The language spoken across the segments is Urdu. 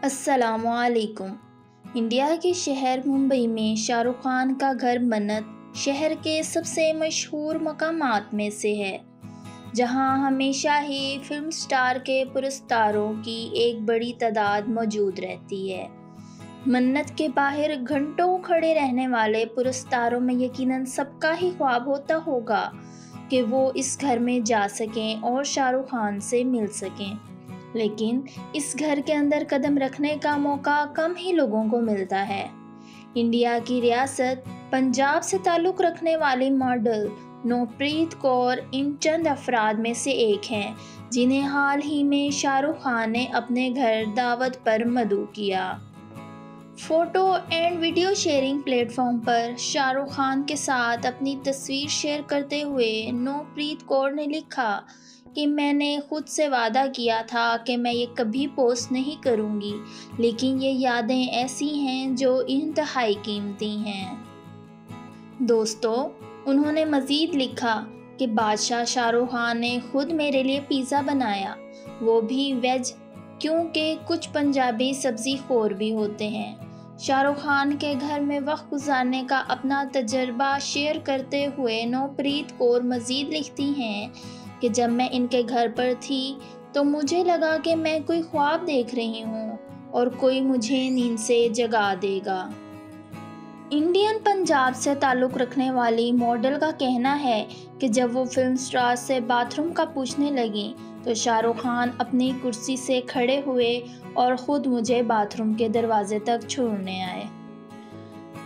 السلام علیکم۔ انڈیا کے شہر ممبئی میں شاہ رخ خان کا گھر منت شہر کے سب سے مشہور مقامات میں سے ہے، جہاں ہمیشہ ہی فلم سٹار کے پرستاروں کی ایک بڑی تعداد موجود رہتی ہے۔ منت کے باہر گھنٹوں کھڑے رہنے والے پرستاروں میں یقیناً سب کا ہی خواب ہوتا ہوگا کہ وہ اس گھر میں جا سکیں اور شاہ رخ خان سے مل سکیں، لیکن اس گھر کے اندر قدم رکھنے کا موقع کم ہی لوگوں کو ملتا ہے۔ انڈیا کی ریاست پنجاب سے تعلق رکھنے والی ماڈل نوپریت کور ان چند افراد میں سے ایک ہیں جنہیں حال ہی میں شاہ رخ خان نے اپنے گھر دعوت پر مدعو کیا۔ Photo and video sharing platform پر شاہ رخ خان کے ساتھ اپنی تصویر شیئر کرتے ہوئے نوپریت کور نے لکھا کہ میں نے خود سے وعدہ کیا تھا کہ میں یہ کبھی پوسٹ نہیں کروں گی، لیکن یہ یادیں ایسی ہیں جو انتہائی قیمتی ہیں۔ دوستو، انہوں نے مزید لکھا کہ بادشاہ شاہ رخ خان نے خود میرے لیے پیزا بنایا، وہ بھی ویج، کیونکہ کچھ پنجابی سبزی خور بھی ہوتے ہیں۔ شاہ رخ خان کے گھر میں وقت گزارنے کا اپنا تجربہ شیئر کرتے ہوئے نوپریت کور مزید لکھتی ہیں کہ جب میں ان کے گھر پر تھی تو مجھے لگا کہ میں کوئی خواب دیکھ رہی ہوں اور کوئی مجھے نیند سے جگا دے گا۔ انڈین پنجاب سے تعلق رکھنے والی ماڈل کا کہنا ہے کہ جب وہ فلم سٹار سے باتھ روم کا پوچھنے لگیں تو شاہ رخ خان اپنی کرسی سے کھڑے ہوئے اور خود مجھے باتھ روم کے دروازے تک چھوڑنے آئے۔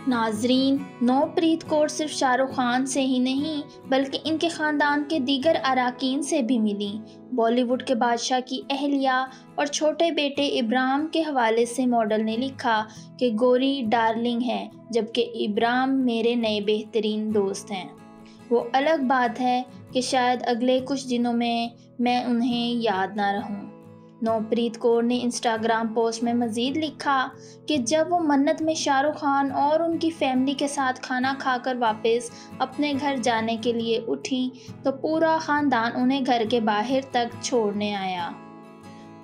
ناظرین، نوپریت کور صرف شاہ رخ خان سے ہی نہیں بلکہ ان کے خاندان کے دیگر اراکین سے بھی ملیں۔ بالی ووڈ کے بادشاہ کی اہلیہ اور چھوٹے بیٹے ابراہم کے حوالے سے ماڈل نے لکھا کہ گوری ڈارلنگ ہے، جبکہ ابراہم میرے نئے بہترین دوست ہیں۔ وہ الگ بات ہے کہ شاید اگلے کچھ دنوں میں انہیں یاد نہ رہوں۔ نوپریت کور نے انسٹاگرام پوسٹ میں مزید لکھا کہ جب وہ منت میں شاہ رخ خان اور ان کی فیملی کے ساتھ کھانا کھا کر واپس اپنے گھر جانے کے لیے اٹھیں تو پورا خاندان انہیں گھر کے باہر تک چھوڑنے آیا۔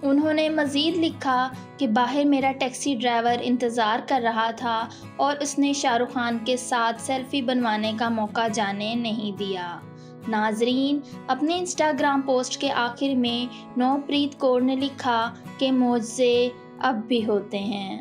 انہوں نے مزید لکھا کہ باہر میرا ٹیکسی ڈرائیور انتظار کر رہا تھا اور اس نے شاہ رخ خان کے ساتھ سیلفی بنوانے کا موقع جانے نہیں دیا۔ ناظرین، اپنے انسٹاگرام پوسٹ کے آخر میں نوپریت کور نے لکھا کہ معجزے اب بھی ہوتے ہیں۔